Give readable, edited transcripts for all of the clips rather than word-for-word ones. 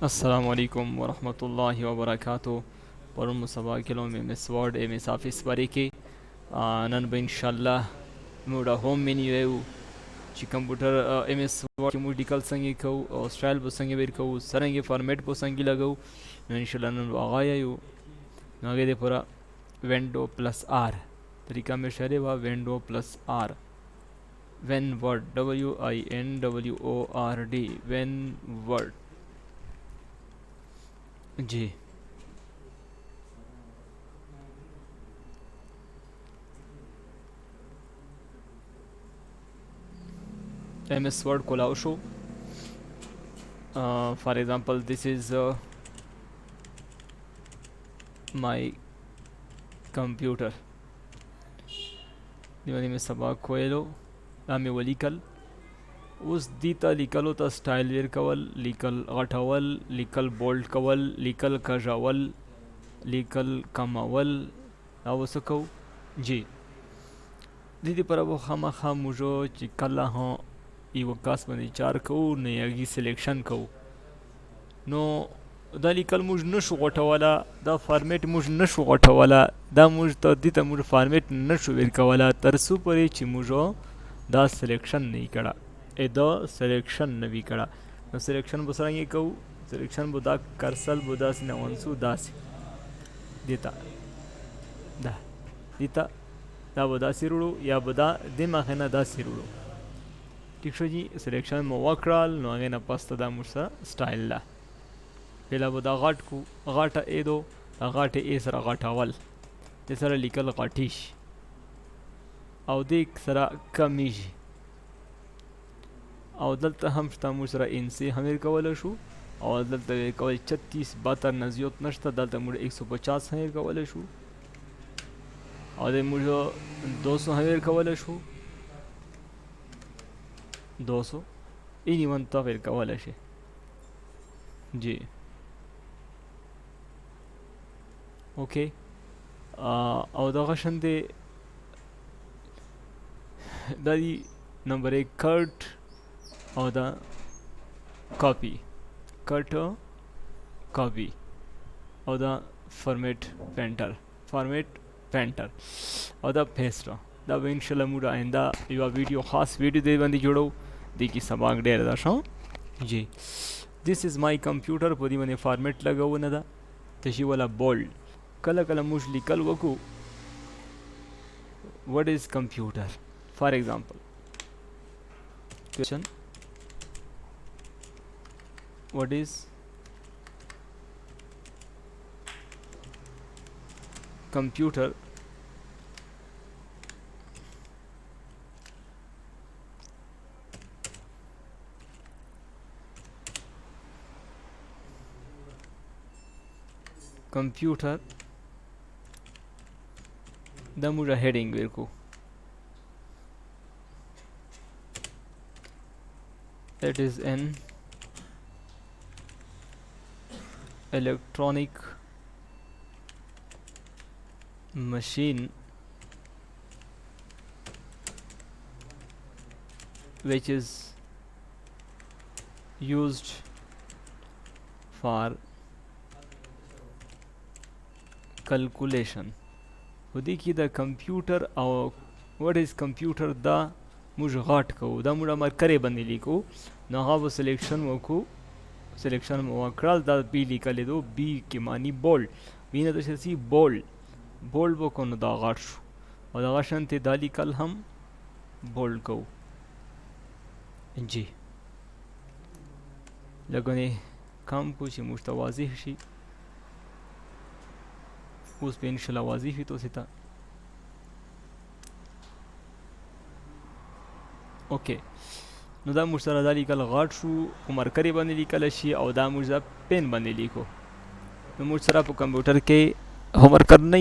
अस्सलाम वालेकुम वरहमतुल्लाहि वबरकातुहू परुन मुसबा किलो में miss word a miss office बारे के नन به انشاءالله موږ هوم منیو یو چې کمپیوټر ام اس ورډ کې موږ لیکل څنګه کوو او سټایل به څنګه ور کوو څرنګه فارمیټ به څنګه لګو نو انشاءالله نن هغه یو نو هغه د پورا وینډو پلس آر طریقہ میں شریح وا وینډو پلس آر وین ورډ W I N W O R D وین ورډ ji MS Word खोलाओ show for example this is my computer دیوانی में سباق खोलो आमे वलीकल उस दीता लिकल होता स्टाइल वेर कवल लिकल غټول लिकल बोल्ड कवल लिकल कजावल लिकल कमावल او وسکو जी دې پر अब خامخا موږ چې کله ها یو کاس باندې چار کوو نه یږي سلیکشن کوو نو دا لیکل موږ نشو غټولا دا فارمیټ موږ نشو غټولا دا موږ ته دې ته موږ فارمیټ نشو ور کولا تر څو پرې چې موږ دا سلیکشن نه کړه ا دا سلیکشن نه وی کړه نو سلیکشن به څنګه کوو سلیکشن به دا کرسل به داس نه ونسو داس دیتا دا دیتا دا به داسې وروړو یا به دا دماغ نه داسې وروړو ٹھیک شو جی سلیکشن مو وکړل نو هغه نه پسته دا موږ سره سټایل لا پهلا به دا غټ کو غټه ای دو دا غټه ای سره غټاول د سره لیکل غټیش او د سره کمیج او دلته هم شته موږ سره ان سی هم کول شو او دلته کول 36 72 نه زیات نشته دلته موږ 150 هم کول شو او د موږ 200 هم کول شو 200 اینی ون تاور کول شي جی اوکے او دغه شندې د نمبر 1 کټ او دا کاپی کټ کاپی او دا فارمیټ پینټر او دا پیسټ دا به ان شاء الله موږ آینده یو ویډیو خاص ویډیو دی باندې جوړو د کی سباق ډیر دا شو جی this is my computer په دې باندې فارمیټ لګاو نه دا تشي ولا بولډ کله کله موږ لیکل وکړو what is computer for example question what is computer computer دا موږ هیډینګ ورکو it is an electronic machine which is used for calculation ودی کی دا کمپیوټر او what is computer دا موږ غاټ کوو دا موږ مرکرې باندې لیکو نو هغه سلیکشن وکړو سلیکشن مو وکړل دا بی لیکل دو بی کې معنی بولډ وینه د شي بولډ وکړو نو دا غاټ شو او دا شانته دا لیکل هم بولډ کوو جی لګونه کم کو چې موږ ته واضح شي اوس په ان شاء الله واضح وي تاسو ته اوکې نو دا موږ سره دا لیکل غاټ شو په مرکرې باندې لیکل شي او دا موږ پین باندې لیکو نو موږ سره په کمپیوټر کې هومورک نه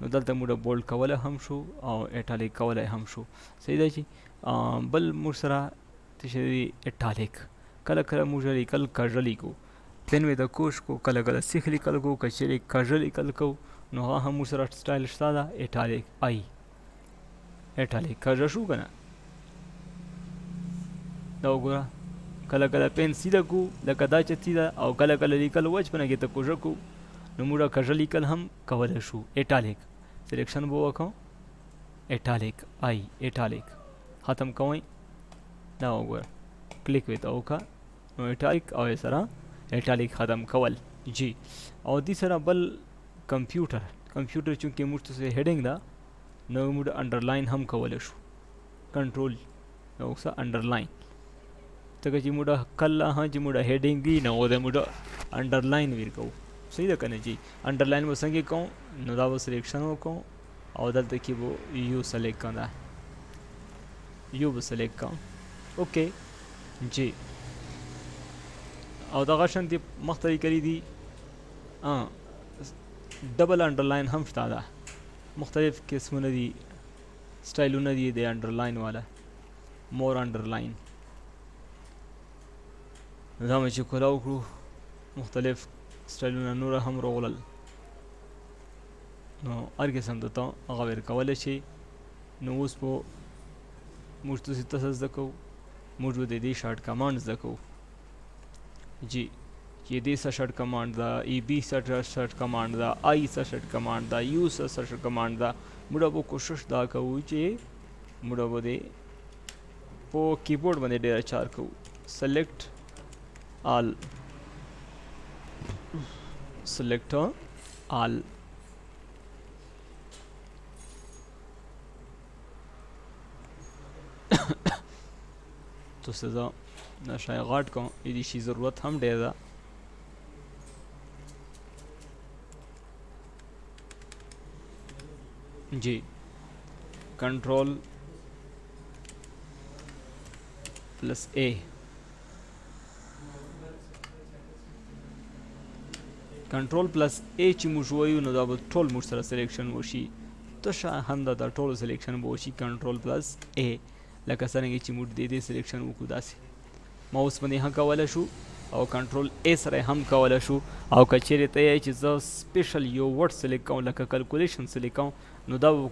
نو دلته موږ بولډ کوله هم شو او اټالیک کوله هم شو صحیح دی چې بل موږ سره تشری اټالیک کله کله موږ لیکل کاژل لیکو پین وې د کوش کو کله کله سیخ لیکل کو کچری کاژل لیکل کو نو هغه هم موږ سره سټایل شته دا اټالیک آی اټالیک کاژل شو کنه دا وګوره کله کله پین سیده کو لکه دا چې سیده، او کله کله لیکل وچ پنه کې ته کوژه کو، نو موږ کژه لیکل هم کولی شو. ایټالیک سلیکشن به وکړو، ایټالیک آی ایټالیک ختم کوئ، دا وګوره کلیک وی ته وکړه نو ایټالیک او یې سره ایټالیک ختم کول. جی او دې سره بل کمپیوټر چونکې موږ ته هیډینګ ده نو موږ انډرلاین هم کولی شو، کنټرول یو څه انډرلاین، ځکه چې موږ کله چې موږ هیډینګ وي نو د موږ انډرلاین ویر کوو. صحیح ده که نه جی؟ انډرلاین به څنګه کوو؟ نو دا به سلیکشن وکړو او دلته کې به یو سلیکټ کړم، دا یو به سلیکټ کړم. اوکې جی او دغه شانتې مخته یې کړي دي ډبل انډرلاین هم شته ده، مختلف قسمونه دي، سټایلونه دي د انډرلاین والا، مور انډرلاین. دا مې چې کولاو کړو مختلف سټایلونه نور هم راغلل، نو هر قسم درته هغه ویر کولی شي. نو اوس به موږ تاسې ته څه زده کوو؟ موږ به د دې شارټ کمانډ زده کوو. جی چې دې څه شارټ کمانډ ده، ای بی څه شارټ کمانډ ده، آی څه شارټ کمانډ ده، یو څه شارټ کمانډ ده. موږ به کوشش دا کوو چې موږ به دې په کیبورډ باندې ډېر چار کوو. سلیکټ آل، سلیکټ آل، تو سزا نشای غاټ کوم دې شي ضرورت هم ډېر ده. جی کنټرول پلس اے، کنټرول پلس اے چې موږ وایو نو دا به ټول موږ سره سلیکشن وشي، تشه هم دا ټول سلیکشن به وشي کنټرول پلس اے، لکه څرنګه چې موږ د دې سلیکشن وکړو داسې ماوس باندې هم کولی شو او کنټرول اے سره هم کولی شو. او که چیرې ته یې چې زه سپیشل یو ورډ سلیکټ کوم لکه کلکولیشن سلیکټ کوم نو دا به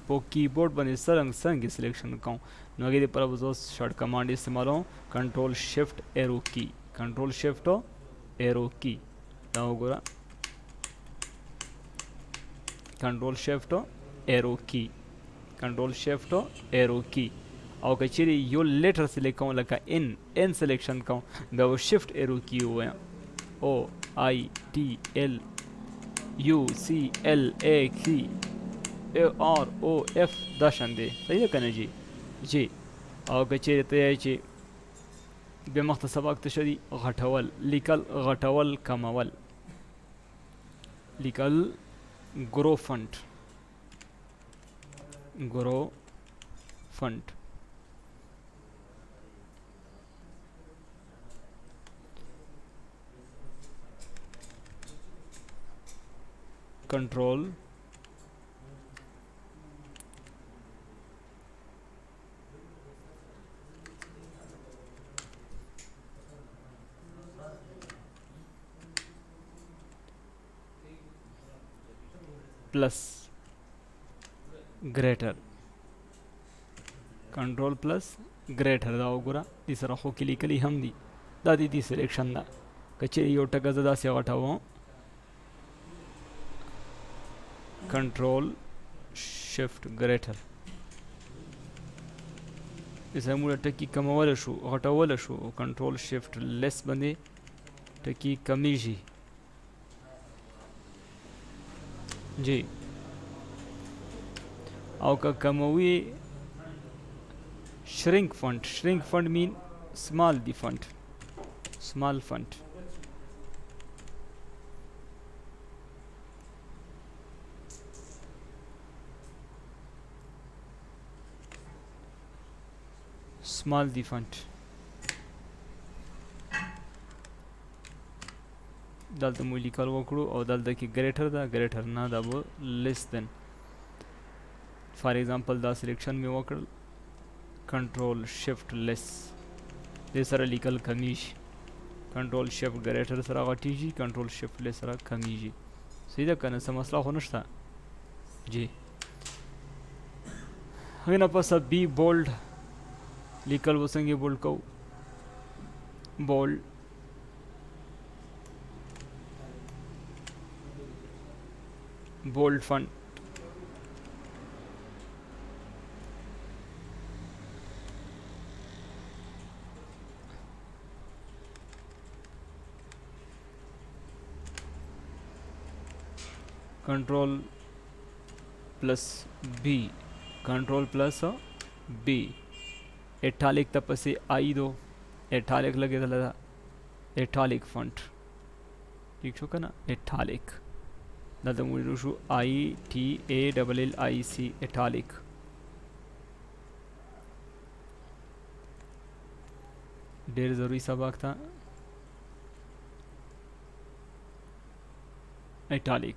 په کیبورډ باندې څرنګه سلیکشن کوم نو هغې دپاره به زه شارټ کمانډ استعمالوم، کنټرول شفټ ایرو کی، کنټرول شفټ ایرو کی، دا وګوره کنټرول شفټ ایرو کی، کنټرول شفټ ایرو کی. او که چیرې یو لیټر سلیکټ کوم لکه ان سلیکشن کوم بیا به شفټ ایرو کی ووایم، او آی ټي ایل یو سی ایل اے کی آر او ایف دا شان دی. صحیح ده که نه جی؟ جی او که چیرې ته یې چې بیا مخته سبق ته شدي غټول، لیکل غټول کمول، لیکل ګرو فنټ، ګرو فنټ، کنټرول plus greater, control plus greater دا وګوره دې سره خو کې لیکلي هم دي، دا د دې سلیکشن ده. که چیرې یو ټکه زه داسې غټوم کنټرول شفټ ګریټر، داسې موږ ټکي کمولی شو غټولی شو، کنټرول شفټ لیس باندې ټکي کمیږي. جی او که کموي shrink font, shrink font mean small the font, small font. small the font. دلته مو لیکل وکړو او دلته کې ګریټر ده، ګریټر نه دا به لیس دین. فار ایگزامپل دا سلیکشن مې وکړل کنټرول شفټ لیس، دې سره لیکل کمیږي، کنټرول شفټ ګریټر سره غټیږي، کنټرول شفټ لیس سره کمیږي. صحیح ده که نه؟ څه مسله خو نشته. جی هغې نه پس بی بولډ لیکل به څنګه بولډ کوو؟ bold, bold font, control plus B, control plus B, italic तपसे आई दो, italic लगे था italic font, ठीक शो का ना italic, दादा मुझे रुशु ITALLIC italic, ढेर ज़रूरी सबक था italic,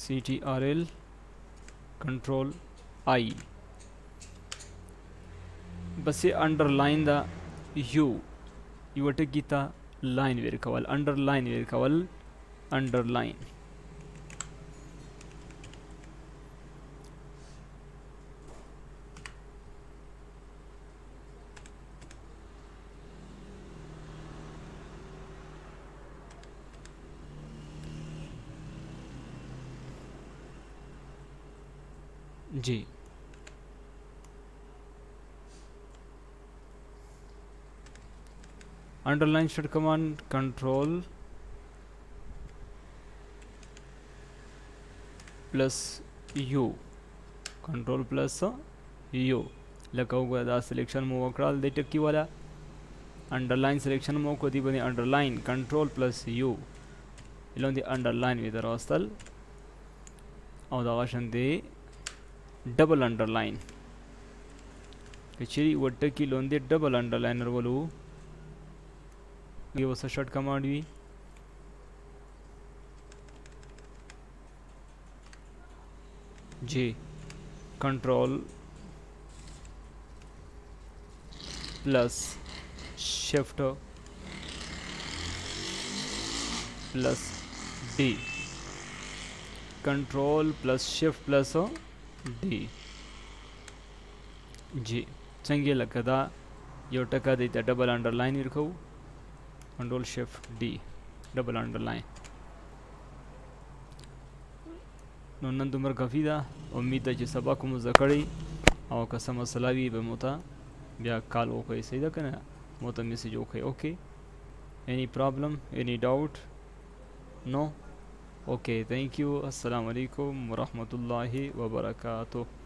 CTRL control I, बस ये अंडरलाइन दा यू इवटे गीता लाइन वेर कवल अंडरलाइन जी। Underline short command control plus U, control plus U लगा हुआ दा सिलेक्शन मूव कराल दे टक्की वाला अंडरलाइन सिलेक्शन मूव को दी बनी अंडरलाइन कंट्रोल प्लस यू इलों दी अंडरलाइन विदर हॉस्टल और दागशन दे डबल अंडरलाइन कचेरी वट्टकी लोंदे डबल अंडरलाइनर बोलू ये वो शॉर्ट कमांड भी जी control plus shift plus D, control plus shift plus D जी चंगे लगता यो टका देता डबल अंडरलाइन इरखो control shift D double underline नन तुमर काफ़ी था उम्मीद है कि सबक मुझकड़ी और कसम मसला भी बमोता बिया कॉल ओके सही था कना मोता message okay any problem any doubt no okay thank you अस्सलाम वालेकुम व रहमतुल्लाहि व बरकातुहू।